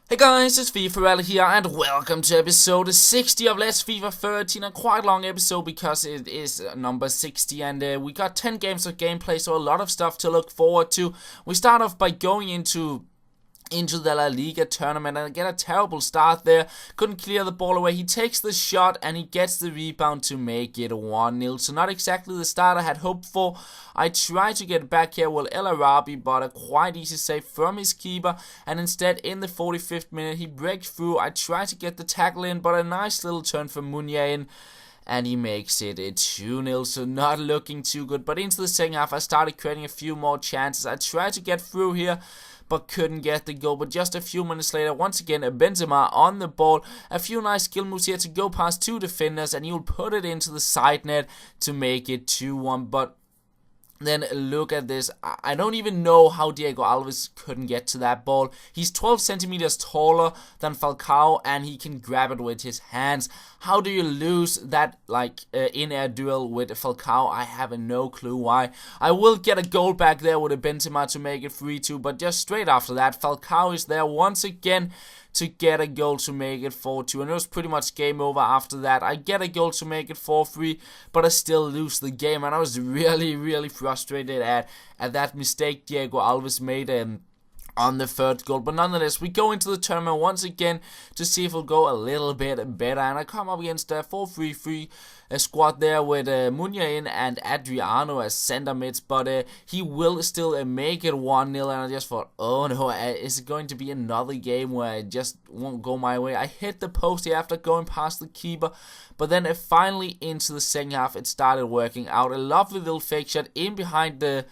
Hey guys, it's FifaRalle here, and welcome to episode 60 of Let's FIFA 13. A quite long episode because it is number 60, and we got 10 games of gameplay, so a lot of stuff to look forward to. We start off by going into the La Liga tournament and get a terrible start there. Couldn't clear the ball away. He takes the shot and he gets the rebound to make it 1-0. So not exactly the start I had hoped for. I tried to get back here with El Arabi, but a quite easy save from his keeper, and instead in the 45th minute he breaks through. I tried to get the tackle in, but a nice little turn from Munya in, and he makes it a 2-0, so not looking too good. But into the second half, I started creating a few more chances. I tried to get through here, but couldn't get the goal. But just a few minutes later, once again, Benzema on the ball. A few nice skill moves here to go past two defenders, and he'll put it into the side net to make it 2-1. But then look at this. I don't even know how Diego Alves couldn't get to that ball. He's 12 centimeters taller than Falcao, and he can grab it with his hands. How do you lose that in-air duel with Falcao? I have no clue why. I will get a goal back there with a Benzema to make it 3-2, but just straight after that, Falcao is there once again to get a goal to make it 4-2, and it was pretty much game over after that. I get a goal to make it 4-3, but I still lose the game, and I was really frustrated at that mistake Diego Alves made on the third goal. But nonetheless, we go into the tournament once again to see if it'll go a little bit better, and I come up against a 4-3-3 squad there with Munya in and Adriano as center mids, but he will still make it 1-0, and I just thought, oh no, is it going to be another game where it just won't go my way? I hit the post here after going past the keeper, but then finally into the second half it started working out. A lovely little fake shot in behind the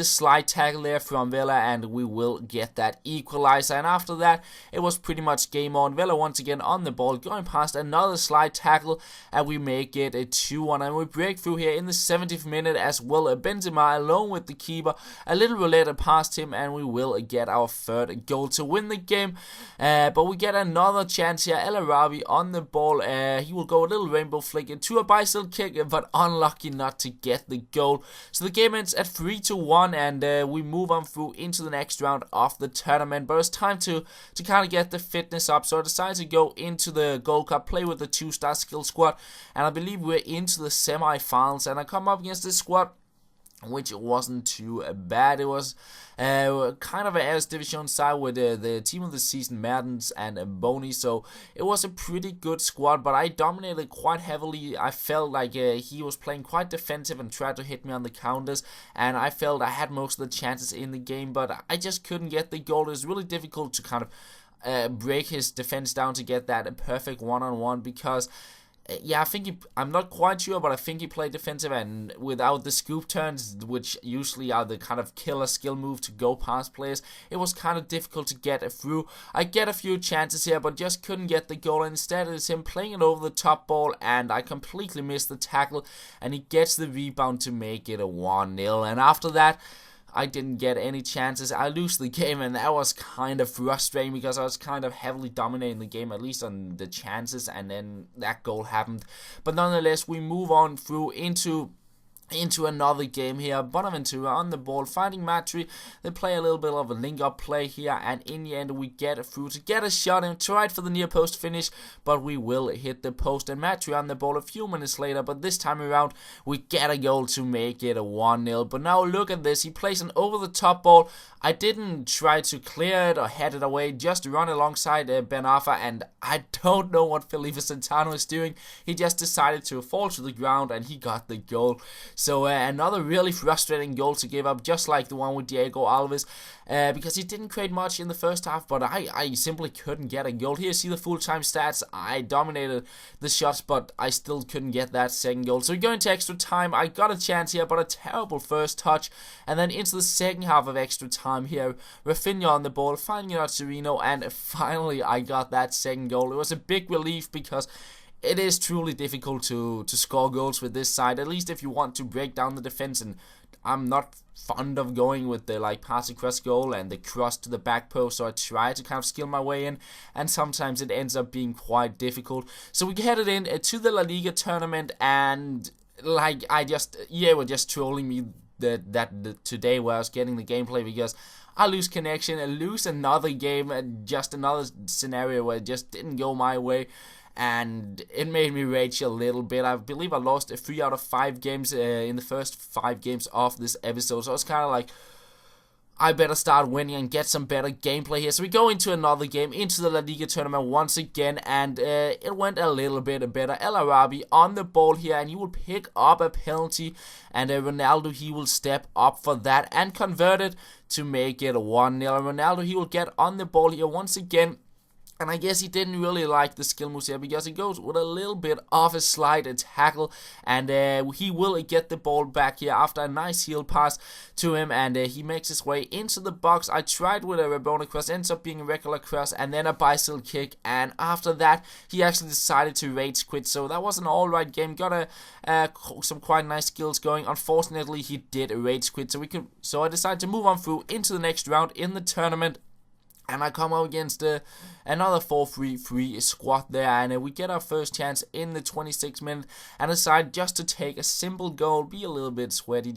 slide tackle there from Vela, and we will get that equalizer. And after that, it was pretty much game on. Vela once again on the ball, going past another slide tackle, and we make it a 2-1, and we break through here in the 70th minute as well. Benzema alone with the keeper, a little roulette past him, and we will get our third goal to win the game. But we get another chance here. El Arabi on the ball. He will go a little rainbow flick into a bicycle kick, but unlucky not to get the goal. So the game ends at 3-1, and we move on through into the next round of the tournament. But it's time to kind of get the fitness up, so I decided to go into the Gold Cup, play with the 2-star skill squad, and I believe we're into the semi-finals, and I come up against this squad which wasn't too bad. It was kind of an AS Division side with the team of the season, Mertens and Boni, so it was a pretty good squad, but I dominated quite heavily. I felt like he was playing quite defensive and tried to hit me on the counters, and I felt I had most of the chances in the game, but I just couldn't get the goal. It was really difficult to kind of break his defense down to get that perfect one-on-one, because yeah, I'm not quite sure, but I think he played defensive, and without the scoop turns, which usually are the kind of killer skill move to go past players, it was kind of difficult to get through. I get a few chances here, but just couldn't get the goal. Instead, it's him playing it over the top ball, and I completely missed the tackle, and he gets the rebound to make it a 1-0. And after that, I didn't get any chances. I lose the game, and that was kind of frustrating because I was kind of heavily dominating the game, at least on the chances, and then that goal happened. But nonetheless, we move on through into another game here. Bonaventura on the ball, finding Matri. They play a little bit of a link-up play here, and in the end we get through to get a shot and tried for the near post finish, but we will hit the post. And Matri on the ball a few minutes later, but this time around we get a goal to make it a 1-0. But now look at this, he plays an over-the-top ball. I didn't try to clear it or head it away, just run alongside Ben Arfa, and I don't know what Felipe Santano is doing. He just decided to fall to the ground, and he got the goal. So another really frustrating goal to give up, just like the one with Diego Alves, because he didn't create much in the first half, but I simply couldn't get a goal. Here, see the full-time stats. I dominated the shots, but I still couldn't get that second goal. So we go into extra time. I got a chance here, but a terrible first touch, and then into the second half of extra time here, Rafinha on the ball, finding out Sereno, and finally I got that second goal. It was a big relief because it is truly difficult to score goals with this side, at least if you want to break down the defense, and I'm not fond of going with the pass across goal and the cross to the back post, so I try to kind of skill my way in, and sometimes it ends up being quite difficult. So we headed in to the La Liga tournament, and EA were just trolling me that today where I was getting the gameplay, because I lose connection, I lose another game, just another scenario where it just didn't go my way. And it made me rage a little bit. I believe I lost 3 out of 5 games in the first 5 games of this episode. So it's kind of like, I better start winning and get some better gameplay here. So we go into another game, into the La Liga tournament once again, and it went a little bit better. El Arabi on the ball here, and he will pick up a penalty, and Ronaldo, he will step up for that and convert it to make it 1-0. Ronaldo, he will get on the ball here once again. And I guess he didn't really like the skill moves here because he goes with a little bit of a slide tackle. And he will get the ball back here after a nice heel pass to him. And he makes his way into the box. I tried with a Rabona cross, ends up being a regular cross and then a bicycle kick. And after that, he actually decided to rage quit. So that was an alright game. Got some quite nice skills going. Unfortunately, he did rage quit. So I decided to move on through into the next round in the tournament. And I come up against another 4-3-3 squad there, and we get our first chance in the 26th minute, and decide just to take a simple goal, be a little bit sweaty,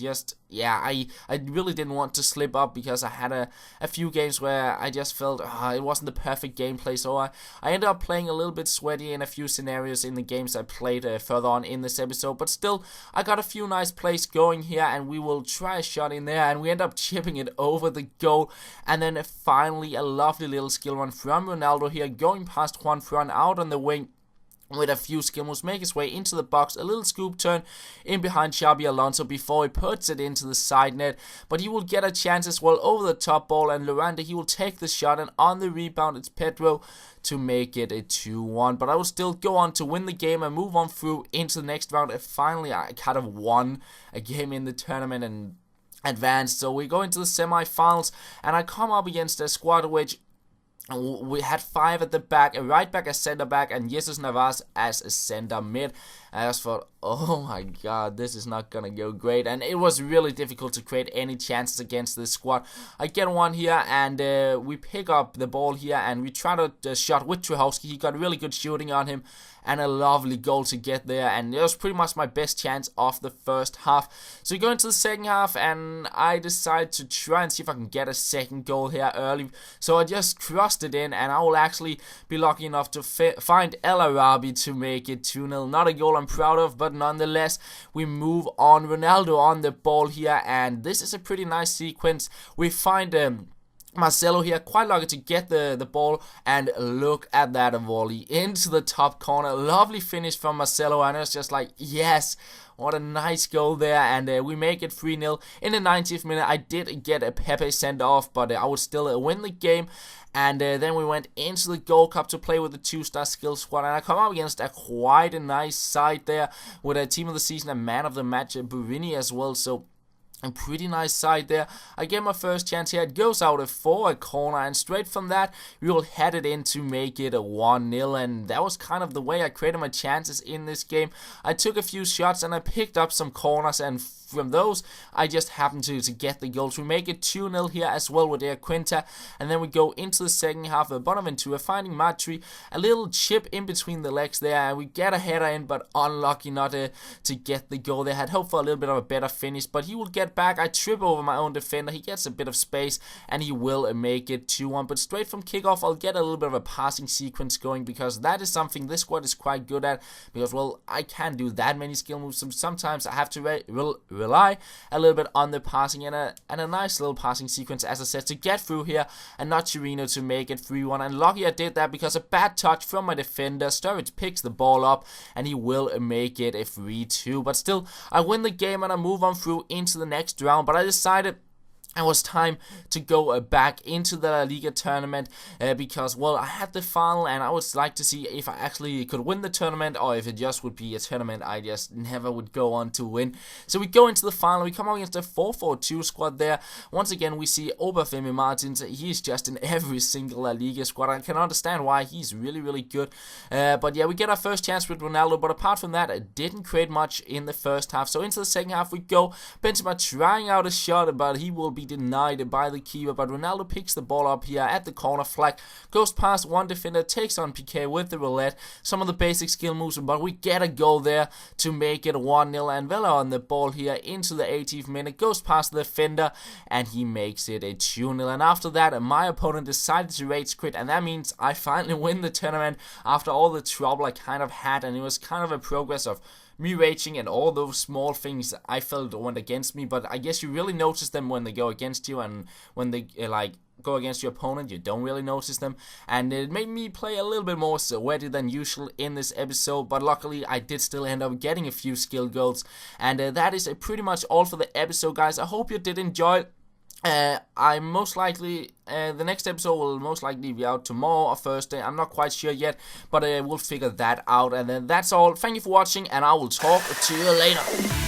I really didn't want to slip up because I had a few games where I just felt it wasn't the perfect gameplay, so I ended up playing a little bit sweaty in a few scenarios in the games I played further on in this episode, but still, I got a few nice plays going here, and we will try a shot in there, and we end up chipping it over the goal, and then finally a lovely little skill run from Ronaldo here, going past Juan Fran out on the wing with a few skill moves, make his way into the box, a little scoop turn in behind Xabi Alonso before he puts it into the side net, but he will get a chance as well over the top ball, and Loranda, he will take the shot, and on the rebound it's Pedro to make it a 2-1, but I will still go on to win the game and move on through into the next round, and finally I kind of won a game in the tournament and advanced. So we go into the semi-finals, and I come up against a squad which we had 5 at the back, a right back, a center back, and Jesus Navas as a center mid. I just thought, oh my god, this is not gonna go great, and it was really difficult to create any chances against this squad. I get one here, and we pick up the ball here, and we try to shot with Trujowski. He got really good shooting on him, and a lovely goal to get there, and it was pretty much my best chance of the first half. So we go into the second half, and I decide to try and see if I can get a second goal here early. So I just crossed it in, and I will actually be lucky enough to find El Arabi to make it 2-0. Not a goal I'm proud of, but nonetheless, we move on. Ronaldo on the ball here, and this is a pretty nice sequence. We find Marcelo here, quite lucky to get the ball, and look at that volley into the top corner. Lovely finish from Marcelo, and it's just like, yes, what a nice goal there, and we make it 3-0. In the 90th minute, I did get a Pepe sent off, but I would still win the game. And then we went into the Gold Cup to play with the 2-star skill squad, and I come up against quite a nice side there with a team of the season and man of the match, Burini as well. So a pretty nice side there. I get my first chance here. It goes out for a corner, and straight from that, we will head it in to make it a 1-0. And that was kind of the way I created my chances in this game. I took a few shots, and I picked up some corners, and from those, I just happened to get the goals. We make it 2-0 here as well with their Quinta, and then we go into the second half of Bonaventura, finding Matri, a little chip in between the legs there, and we get a header in, but unlucky not to get the goal. They had hoped for a little bit of a better finish, but he will get back. I trip over my own defender. He gets a bit of space, and he will make it 2-1, but straight from kickoff, I'll get a little bit of a passing sequence going, because that is something this squad is quite good at, because, well, I can't do that many skill moves, so sometimes I have to rely a little bit on the passing, and a nice little passing sequence, as I said, to get through here, and not Chirino to make it 3-1, and lucky I did that, because a bad touch from my defender. Sturridge picks the ball up, and he will make it a 3-2, but still, I win the game, and I move on through into the next round, but I decided it was time to go back into the La Liga tournament because, well, I had the final, and I would like to see if I actually could win the tournament, or if it just would be a tournament I just never would go on to win. So we go into the final. We come up against a 4-4-2 squad there. Once again, we see Oberfemi Martins. He's just in every single La Liga squad. I can understand why. He's really, really good. But yeah, we get our first chance with Ronaldo, but apart from that, it didn't create much in the first half. So into the second half we go. Benzema trying out a shot, but he will be denied by the keeper, but Ronaldo picks the ball up here at the corner flag, goes past one defender, takes on PK with the roulette, some of the basic skill moves, but we get a goal there to make it 1-0, and Vela on the ball here into the 80th minute, goes past the defender, and he makes it a 2-0, and after that, my opponent decided to rage quit, and that means I finally win the tournament after all the trouble I kind of had, and it was kind of a progress of me raging and all those small things I felt went against me, but I guess you really notice them when they go against you, and when they go against your opponent, you don't really notice them, and it made me play a little bit more sweaty than usual in this episode, but luckily I did still end up getting a few skill goals, and that is pretty much all for the episode, guys. I hope you did enjoy it. I most likely, the next episode will most likely be out tomorrow or Thursday. I'm not quite sure yet, but we'll figure that out. And then that's all. Thank you for watching, and I will talk to you later.